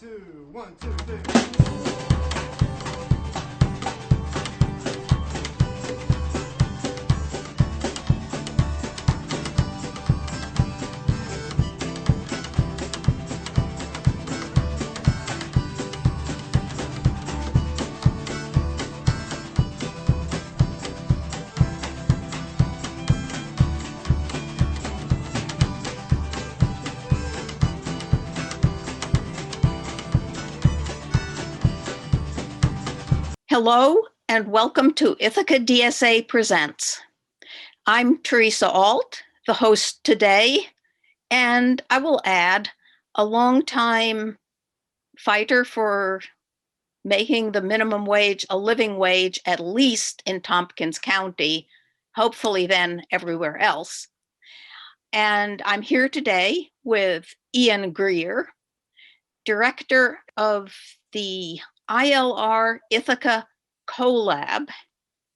two, one, two, three. Hello and welcome to Ithaca DSA Presents. I'm Theresa Alt, the host today, and I will add a longtime fighter for making the minimum wage a living wage, at least in Tompkins County, hopefully then everywhere else. And I'm here today with Ian Greer, director of the ILR Ithaca CoLab.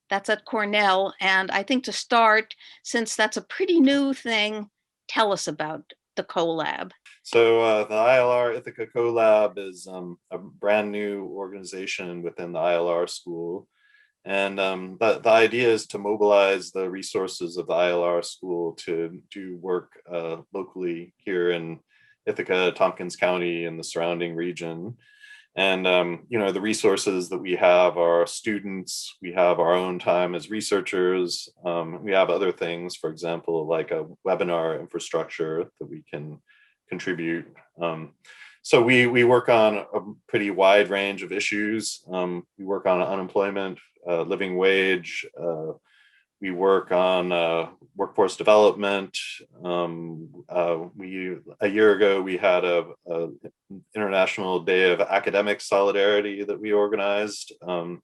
That's at Cornell. And I think to start, since that's a pretty new thing, tell us about the CoLab. So the ILR Ithaca CoLab is a brand new organization within the ILR school. And the idea is to mobilize the resources of the ILR school to do work locally here in Ithaca, Tompkins County, and the surrounding region. And, the resources that we have are students, we have our own time as researchers, we have other things, for example, like a webinar infrastructure that we can contribute. So we work on a pretty wide range of issues. We work on unemployment, living wage, we work on workforce development. A year ago, we had a International Day of Academic Solidarity that we organized. And,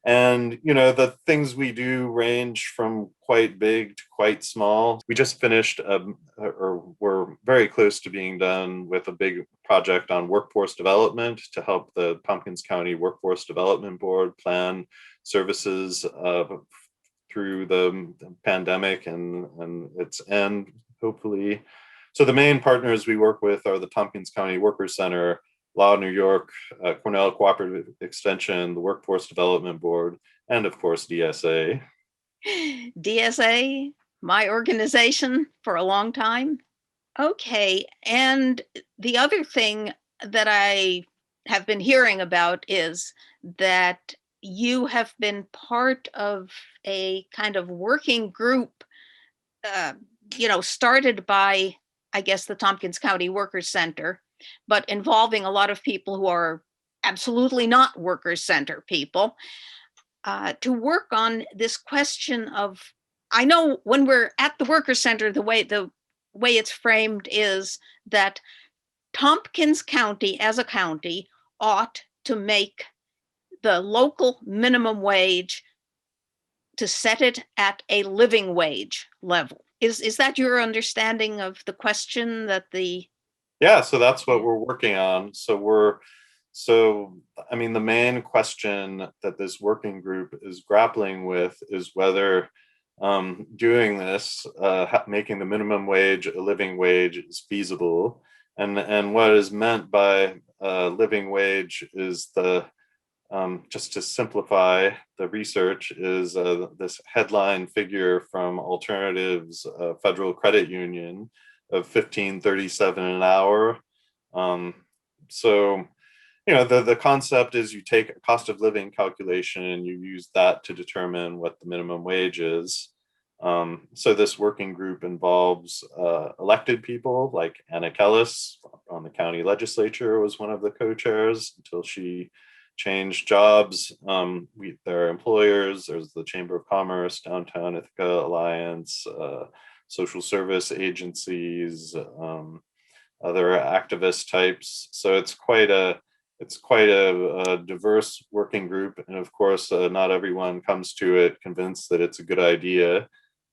the things we do range from quite big to quite small. We just finished, or we're very close to being done with a big project on workforce development to help the Tompkins County Workforce Development Board plan services through the pandemic and its end, hopefully. So the main partners we work with are the Tompkins County Workers Center, Law New York, Cornell Cooperative Extension, the Workforce Development Board, and of course, DSA. DSA, my organization for a long time. Okay, and the other thing that I have been hearing about is that you have been part of a kind of working group, started by, I guess, the Tompkins County Workers Center, but involving a lot of people who are absolutely not Workers Center people, to work on this question of, I know when we're at the Workers Center, the way it's framed is that Tompkins County as a county ought to make the local minimum wage, to set it at a living wage level. Is that your understanding of the question that the... Yeah, so that's what we're working on. The main question that this working group is grappling with is whether doing this, making the minimum wage a living wage, is feasible. And what is meant by living wage is just to simplify the research, is this headline figure from Alternatives Federal Credit Union of $15.37 an hour. The concept is you take a cost of living calculation and you use that to determine what the minimum wage is. So this working group involves elected people like Anna Kellis on the county legislature, was one of the co-chairs until she changed jobs. There are employers, there's the Chamber of Commerce, Downtown Ithaca Alliance, social service agencies, other activist types. So it's quite a diverse working group. And of course, not everyone comes to it convinced that it's a good idea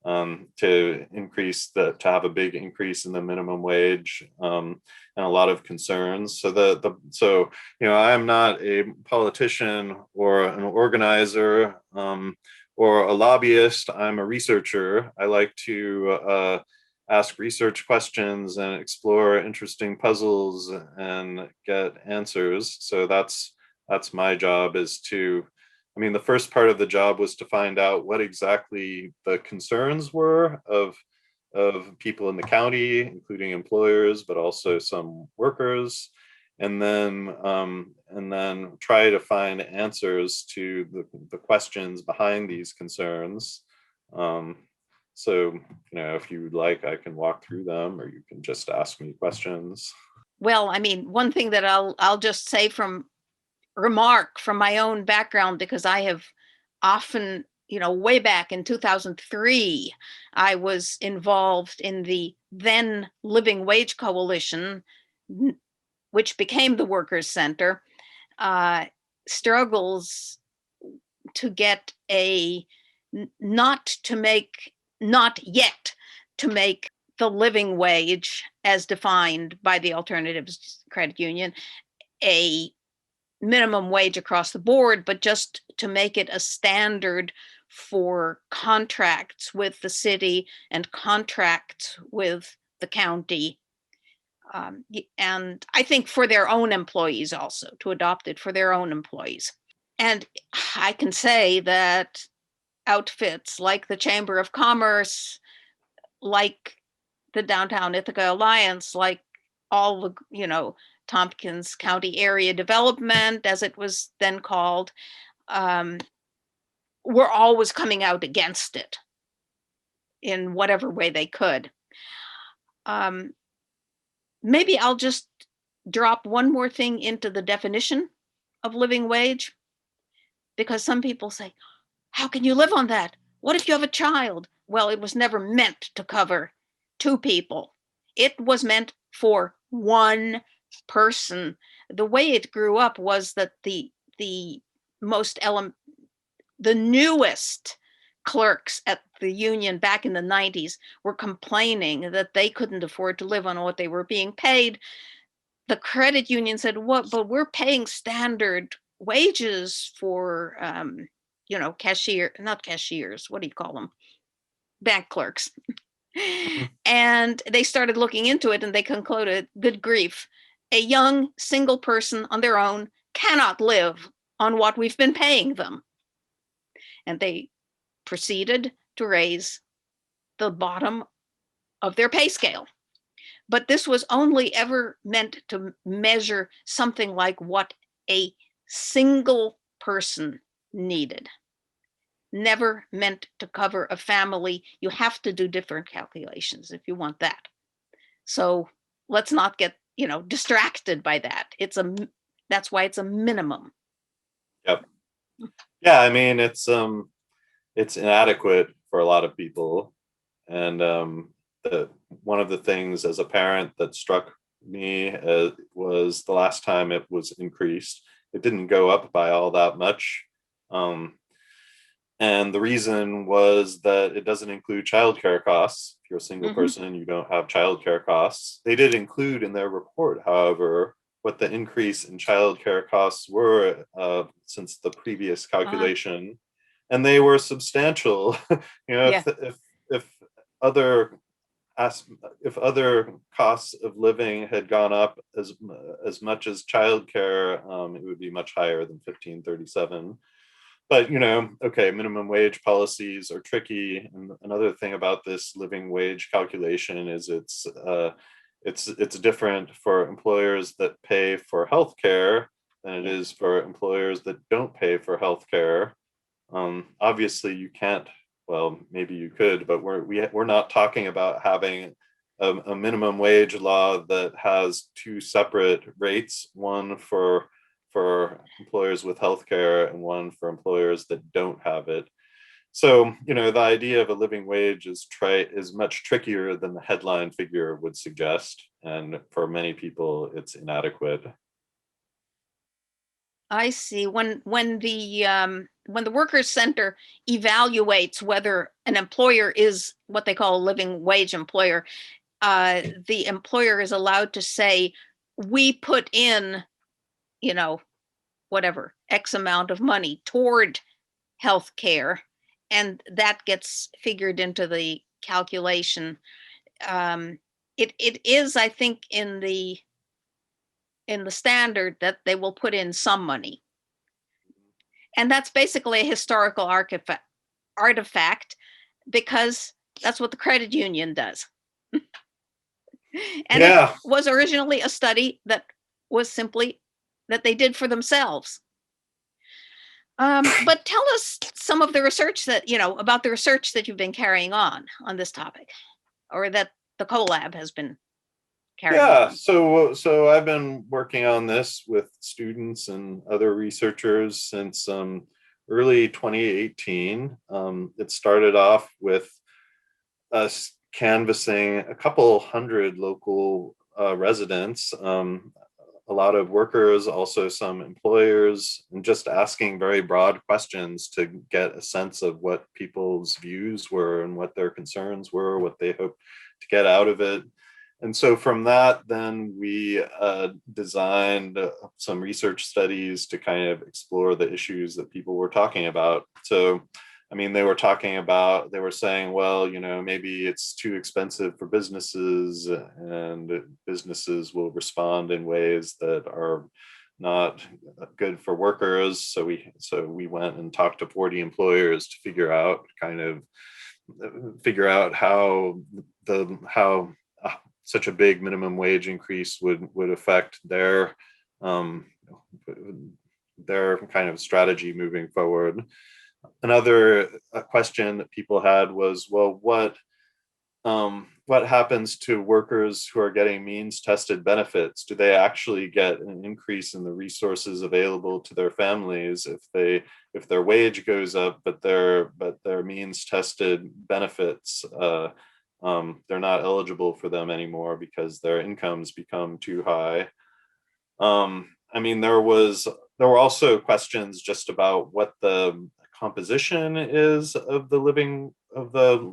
to have a big increase in the minimum wage, and a lot of concerns. So I'm not a politician or an organizer or a lobbyist. I'm a researcher. I like to ask research questions and explore interesting puzzles and get answers. So that's my job, is to, I mean, the first part of the job was to find out what exactly the concerns were of people in the county, including employers, but also some workers, and then try to find answers to the questions behind these concerns. So, if you would like, I can walk through them, or you can just ask me questions. Well, I mean, one thing that I'll just say remark from my own background, because I have often, way back in 2003, I was involved in the then Living Wage Coalition, which became the Workers' Center, struggles to get not yet to make the living wage as defined by the Alternatives Credit Union a minimum wage across the board, but just to make it a standard for contracts with the city and contracts with the county. And I think for their own employees also, to adopt it for their own employees. And I can say that outfits like the Chamber of Commerce, like the Downtown Ithaca Alliance, like all the, Tompkins County Area Development, as it was then called, were always coming out against it in whatever way they could. Maybe I'll just drop one more thing into the definition of living wage, because some people say, how can you live on that? What if you have a child? Well, it was never meant to cover two people. It was meant for one person. The way it grew up was that the newest clerks at the union back in the 90s were complaining that they couldn't afford to live on what they were being paid. The credit union said, "What? But we're paying standard wages for, not cashiers. What do you call them? Bank clerks." And they started looking into it, and they concluded, good grief, a young single person on their own cannot live on what we've been paying them. And they proceeded to raise the bottom of their pay scale. But this was only ever meant to measure something like what a single person needed. Never meant to cover a family. You have to do different calculations if you want that. So let's not get, distracted by that. That's why it's a minimum. Yep. Yeah, I mean, it's inadequate for a lot of people, and one of the things as a parent that struck me was the last time it was increased, it didn't go up by all that much. And the reason was that it doesn't include childcare costs. If you're a single person, you don't have childcare costs. They did include in their report, however, what the increase in childcare costs were since the previous calculation, and they were substantial. Yeah. If other costs of living had gone up as much as childcare, it would be much higher than 1537. But okay, minimum wage policies are tricky. And another thing about this living wage calculation is it's different for employers that pay for healthcare than it is for employers that don't pay for healthcare. Obviously, you can't. Well, maybe you could, but we're not talking about having a minimum wage law that has two separate rates, one for employers with healthcare and one for employers that don't have it. So, the idea of a living wage is much trickier than the headline figure would suggest, and for many people, it's inadequate. I see. When the Workers' Center evaluates whether an employer is what they call a living wage employer, the employer is allowed to say, we put in, whatever, X amount of money toward health care, and that gets figured into the calculation. it is, I think, in the standard that they will put in some money. And that's basically a historical artifact because that's what the credit union does. And Yeah. it was originally a study that was simply that they did for themselves. But tell us some of the research that, about the research that you've been carrying on this topic, or that the CoLab has been carrying on. So I've been working on this with students and other researchers since early 2018. It started off with us canvassing a couple hundred local residents, a lot of workers, also some employers, and just asking very broad questions to get a sense of what people's views were and what their concerns were, what they hoped to get out of it. And so from that, then we designed some research studies to kind of explore the issues that people were talking about. So, I mean, they were saying, well, maybe it's too expensive for businesses and businesses will respond in ways that are not good for workers. So we went and talked to 40 employers to figure out how such a big minimum wage increase would affect their kind of strategy moving forward. Another question that people had was, well, what happens to workers who are getting means tested benefits? Do they actually get an increase in the resources available to their families if their wage goes up, but their means tested benefits they're not eligible for them anymore because their incomes become too high? I mean, there were also questions just about what the composition is of the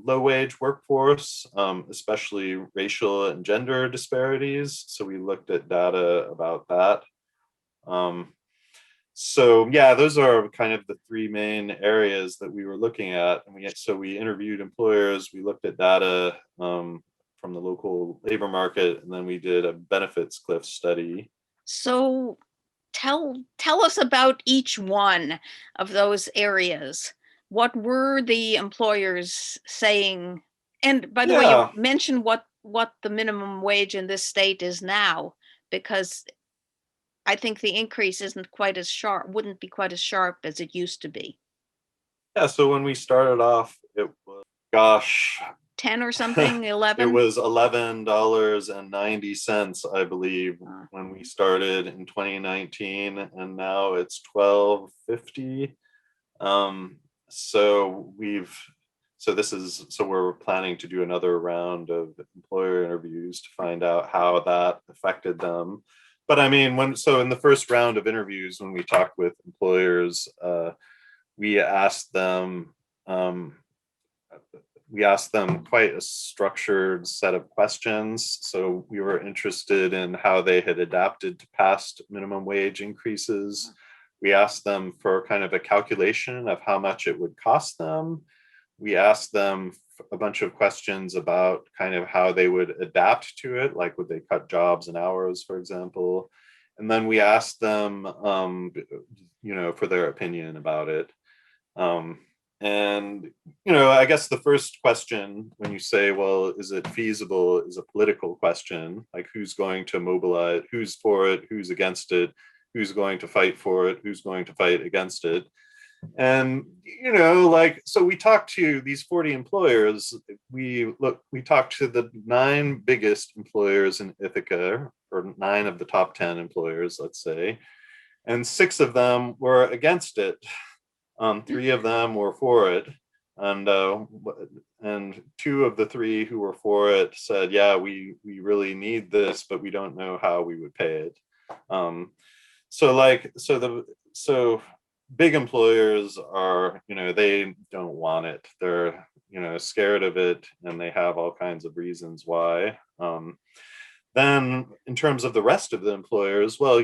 low wage workforce, especially racial and gender disparities. So we looked at data about that. So yeah, those are kind of the three main areas that we were looking at. And we interviewed employers, we looked at data from the local labor market, and then we did a benefits cliff study. So tell us about each one of those areas. What were the employers saying? And by the way, you mentioned what the minimum wage in this state is now, because I think the increase wouldn't be quite as sharp as it used to be. Yeah, so when we started off, it was, 10 or something, 11? It was $11.90, I believe, when we started in 2019, and now it's $12.50. So we're planning to do another round of employer interviews to find out how that affected them. But I mean, in the first round of interviews, when we talked with employers, we asked them quite a structured set of questions. So we were interested in how they had adapted to past minimum wage increases. We asked them for kind of a calculation of how much it would cost them. We asked them a bunch of questions about kind of how they would adapt to it, like would they cut jobs and hours, for example. And then we asked them, for their opinion about it. And, I guess the first question when you say, well, is it feasible, is a political question, like who's going to mobilize, who's for it, who's against it, who's going to fight for it, who's going to fight against it. And, so we talked to these 40 employers. We talked to the 9 biggest employers in Ithaca, or 9 of the top 10 employers, let's say, and 6 of them were against it. 3 of them were for it, and 2 of the 3 who were for it said, yeah, we really need this, but we don't know how we would pay it. So big employers are, they don't want it. They're, scared of it, and they have all kinds of reasons why. Then in terms of the rest of the employers, well,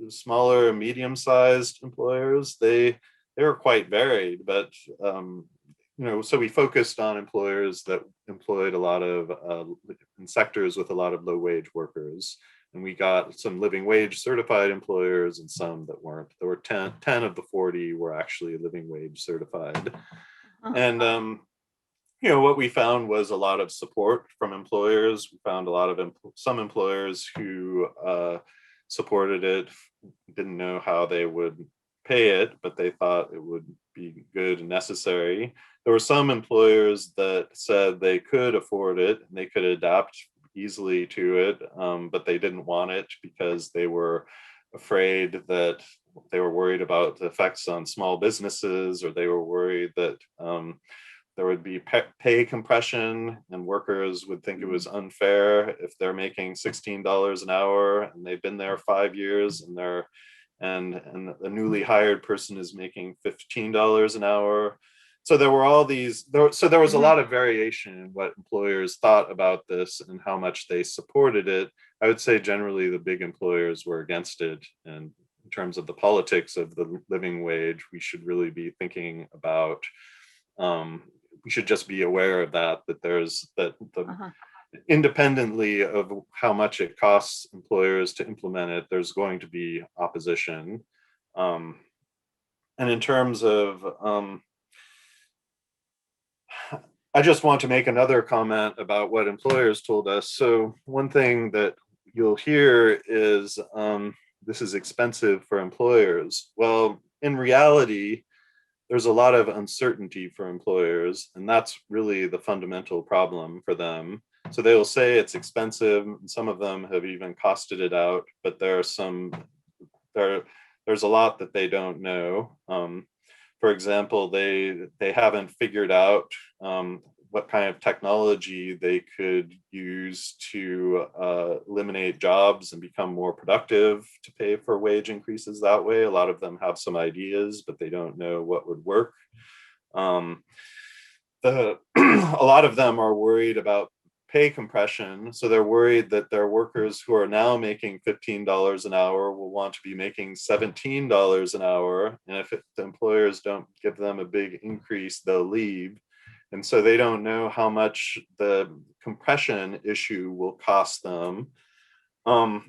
smaller, medium-sized employers, they were quite varied, but so we focused on employers that employed a lot of in sectors with a lot of low wage workers. And we got some living wage certified employers and some that weren't. There were 10 of the 40 were actually living wage certified. And, what we found was a lot of support from employers. We found a lot of some employers who supported it, didn't know how they would pay it, but they thought it would be good and necessary. There were some employers that said they could afford it and they could adapt easily to it, but they didn't want it because they were afraid that they were worried about the effects on small businesses, or they were worried that there would be pay compression and workers would think it was unfair if they're making $16 an hour and they've been there 5 years and a newly hired person is making $15 an hour. So there were all these, there was a lot of variation in what employers thought about this and how much they supported it. I would say generally the big employers were against it. And in terms of the politics of the living wage, we should really be thinking about, we should just be aware of that independently of how much it costs employers to implement it, there's going to be opposition. And in terms of, I just want to make another comment about what employers told us. So one thing that you'll hear is, this is expensive for employers. Well, in reality, there's a lot of uncertainty for employers, and that's really the fundamental problem for them. So they will say it's expensive, and some of them have even costed it out, but there's a lot that they don't know. For example, they haven't figured out what kind of technology they could use to eliminate jobs and become more productive to pay for wage increases that way. A lot of them have some ideas, but they don't know what would work. A lot of them are worried about pay compression. So they're worried that their workers who are now making $15 an hour will want to be making $17 an hour. And if the employers don't give them a big increase, they'll leave. And so they don't know how much the compression issue will cost them.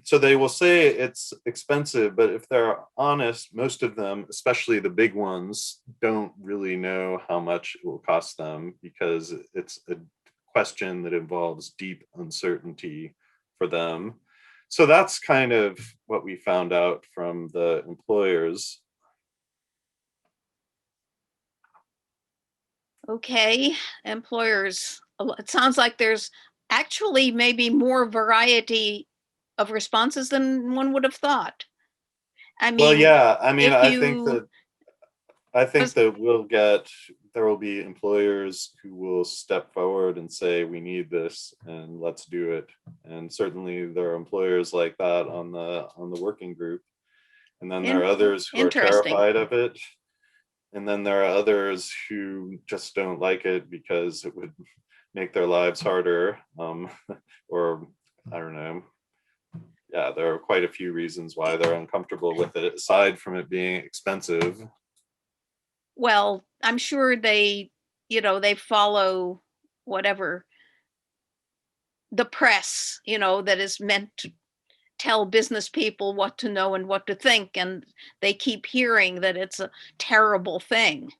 So they will say it's expensive, but if they're honest, most of them, especially the big ones, don't really know how much it will cost them because it's a question that involves deep uncertainty for them. So that's kind of what we found out from the employers. Okay, employers. It sounds like there's actually maybe more variety of responses than one would have thought. I mean, well, yeah, I mean, I think that there will be employers who will step forward and say, we need this and let's do it. And certainly there are employers like that on the working group. And then there are others who are terrified of it. And then there are others who just don't like it because it would make their lives harder. Or I don't know. Yeah, there are quite a few reasons why they're uncomfortable with it, aside from it being expensive. Well, I'm sure they follow whatever the press, that is meant to tell business people what to know and what to think. And they keep hearing that it's a terrible thing.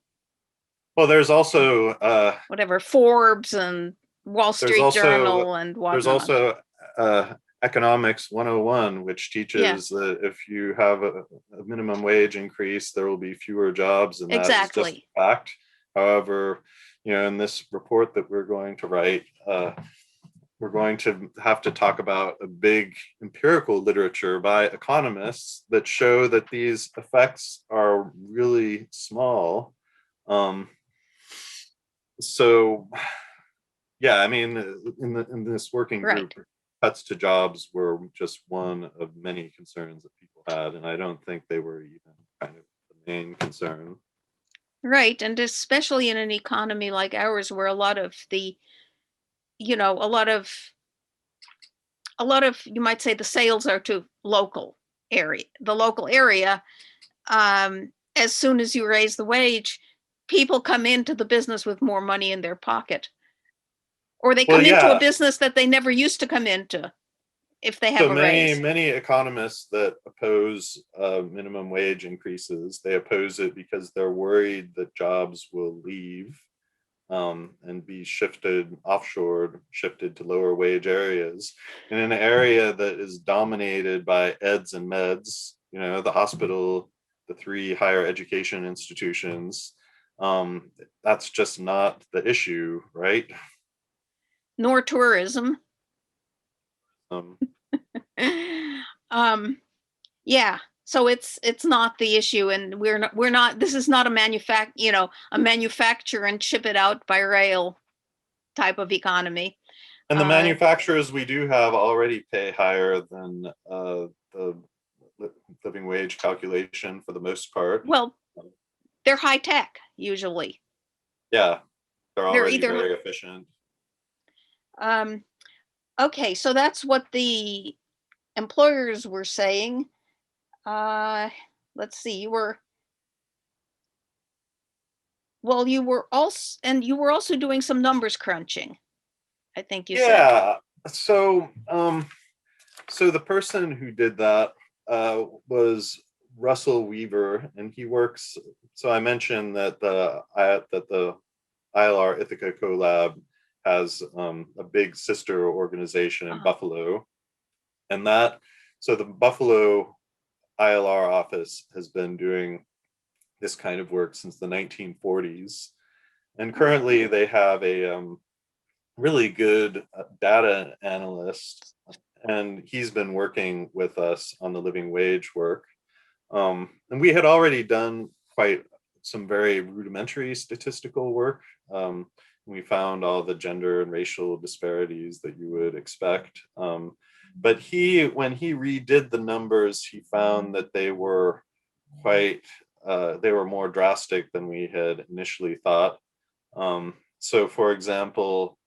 Well, there's also whatever Forbes and Wall Street Journal and whatnot. There's also Economics 101, which teaches that if you have a minimum wage increase, there will be fewer jobs, and that is just a fact. However, in this report that we're going to write, we're going to have to talk about a big empirical literature by economists that show that these effects are really small. So, yeah, I mean, in this working group, cuts to jobs were just one of many concerns that people had, and I don't think they were even kind of the main concern. Right, and especially in an economy like ours, where a lot of you might say the sales are to the local area. As soon as you raise the wage, people come into the business with more money in their pocket, or they Well, come into a yeah. business that they never used to come into if they have So a raise. many economists that oppose minimum wage increases, they oppose it because they're worried that jobs will leave and be shifted offshore, shifted to lower wage areas. In an area that is dominated by eds and meds, the hospital, the three higher education institutions, that's just not the issue, right? Nor tourism. Um, um, yeah. So it's not the issue, and we're not. This is not a manufacture and ship it out by rail type of economy. and the manufacturers we do have already pay higher than the living wage calculation for the most part. Well, they're high tech usually. Yeah, they're They're already either very efficient. Okay, so that's what the employers were saying. Let's see, you were also doing some numbers crunching, I think you said. Yeah. So the person who did that was Russell Weaver, and he works. So I mentioned that the ILR Ithaca CoLab has a big sister organization in Buffalo, and so the Buffalo ILR office has been doing this kind of work since the 1940s, and currently they have a really good data analyst, and he's been working with us on the living wage work. And we had already done quite some very rudimentary statistical work. We found all the gender and racial disparities that you would expect. But when he redid the numbers, he found that they were more drastic than we had initially thought. So for example,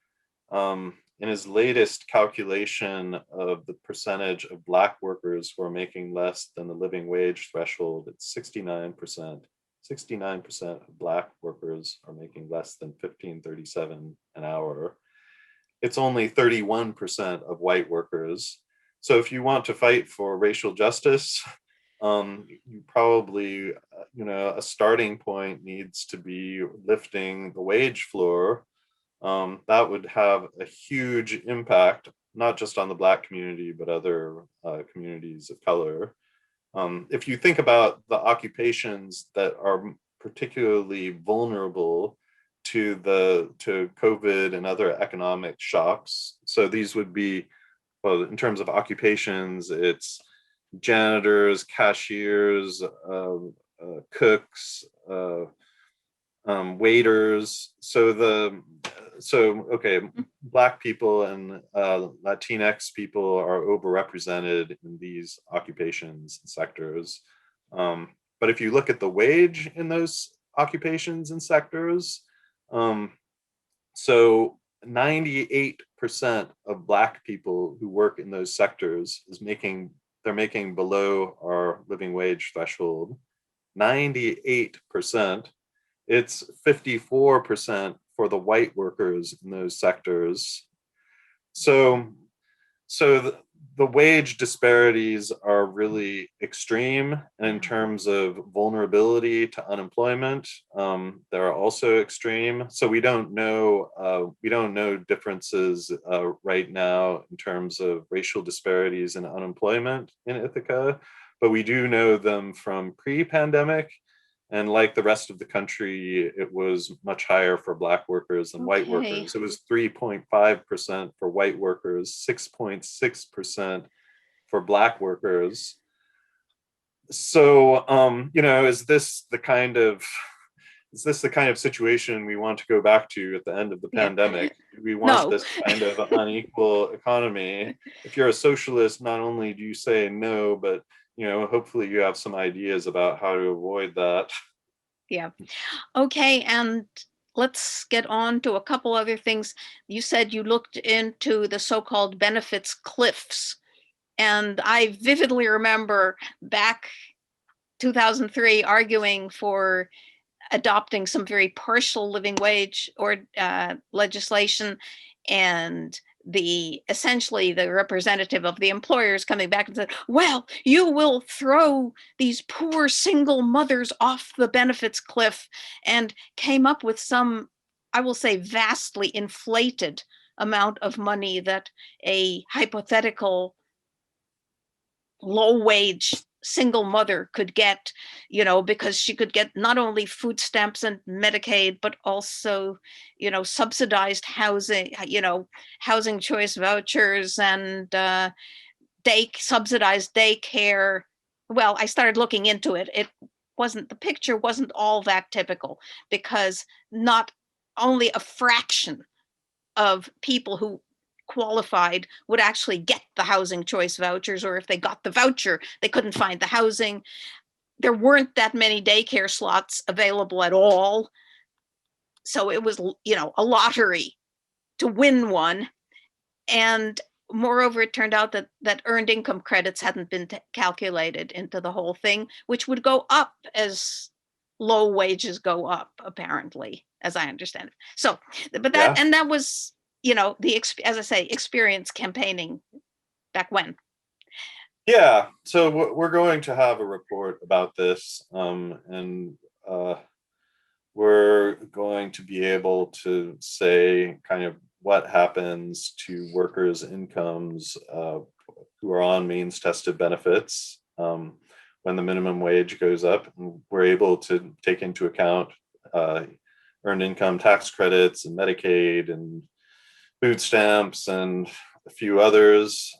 in his latest calculation of the percentage of Black workers who are making less than the living wage threshold, it's 69%. 69% of Black workers are making less than $15.37 an hour. It's only 31% of white workers. So if you want to fight for racial justice, you probably, a starting point needs to be lifting the wage floor. That would have a huge impact, not just on the Black community, but other communities of color. If you think about the occupations that are particularly vulnerable to COVID and other economic shocks, so these would be, well, in terms of occupations, it's janitors, cashiers, cooks, waiters. Okay, Black people and Latinx people are overrepresented in these occupations and sectors. But if you look at the wage in those occupations and sectors, so 98% of Black people who work in those sectors they're making below our living wage threshold. 98%. It's 54% for the white workers in those sectors. So the wage disparities are really extreme. And in terms of vulnerability to unemployment, they're also extreme. So we don't know differences right now in terms of racial disparities in unemployment in Ithaca, but we do know them from pre-pandemic. And like the rest of the country, it was much higher for Black workers than white workers. It was 3.5% for white workers, 6.6% for Black workers. So, is this the kind of situation we want to go back to at the end of the pandemic? Do we want this kind of unequal economy? If you're a socialist, not only do you say no, but hopefully you have some ideas about how to avoid that. Yeah. Okay, and let's get on to a couple other things. You said you looked into the so-called benefits cliffs, and I vividly remember back 2003 arguing for adopting some very partial living wage or legislation, and essentially the representative of the employers coming back and said, well, you will throw these poor single mothers off the benefits cliff, and came up with some, I will say, vastly inflated amount of money that a hypothetical low wage single mother could get, because she could get not only food stamps and Medicaid, but also, subsidized housing, housing choice vouchers and subsidized daycare. Well, I started looking into it. The picture wasn't all that typical, because not only a fraction of people who qualified would actually get the housing choice vouchers, or if they got the voucher, they couldn't find the housing. There weren't that many daycare slots available at all. So it was, a lottery to win one. And moreover, it turned out that earned income credits hadn't been calculated into the whole thing, which would go up as low wages go up, apparently, as I understand it. So, but that, Yeah. and that was, as I say, experience campaigning back when. Yeah, so we're going to have a report about this, and we're going to be able to say kind of what happens to workers' incomes who are on means tested benefits when the minimum wage goes up. And we're able to take into account earned income tax credits and Medicaid and food stamps and a few others.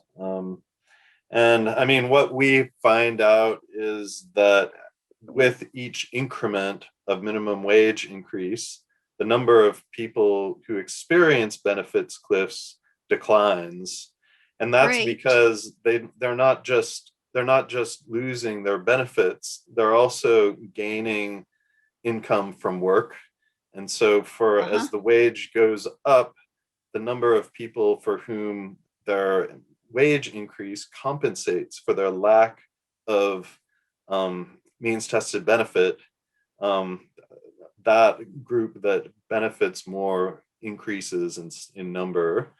And I mean, what we find out is that with each increment of minimum wage increase, the number of people who experience benefits cliffs declines. And that's Great. because they're not just losing their benefits, they're also gaining income from work. And so as the wage goes up, the number of people for whom their wage increase compensates for their lack of means tested benefit, that group that benefits more increases in number.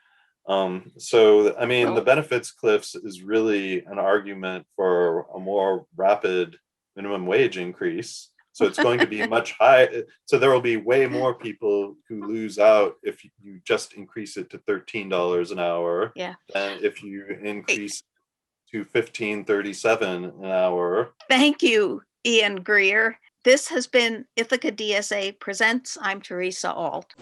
So, I mean, the benefits cliffs is really an argument for a more rapid minimum wage increase. So it's going to be much higher. So there will be way more people who lose out if you just increase it to $13 an hour. Yeah. Than if you increase to $15.37 an hour. Thank you, Ian Greer. This has been Ithaca DSA Presents. I'm Theresa Alt.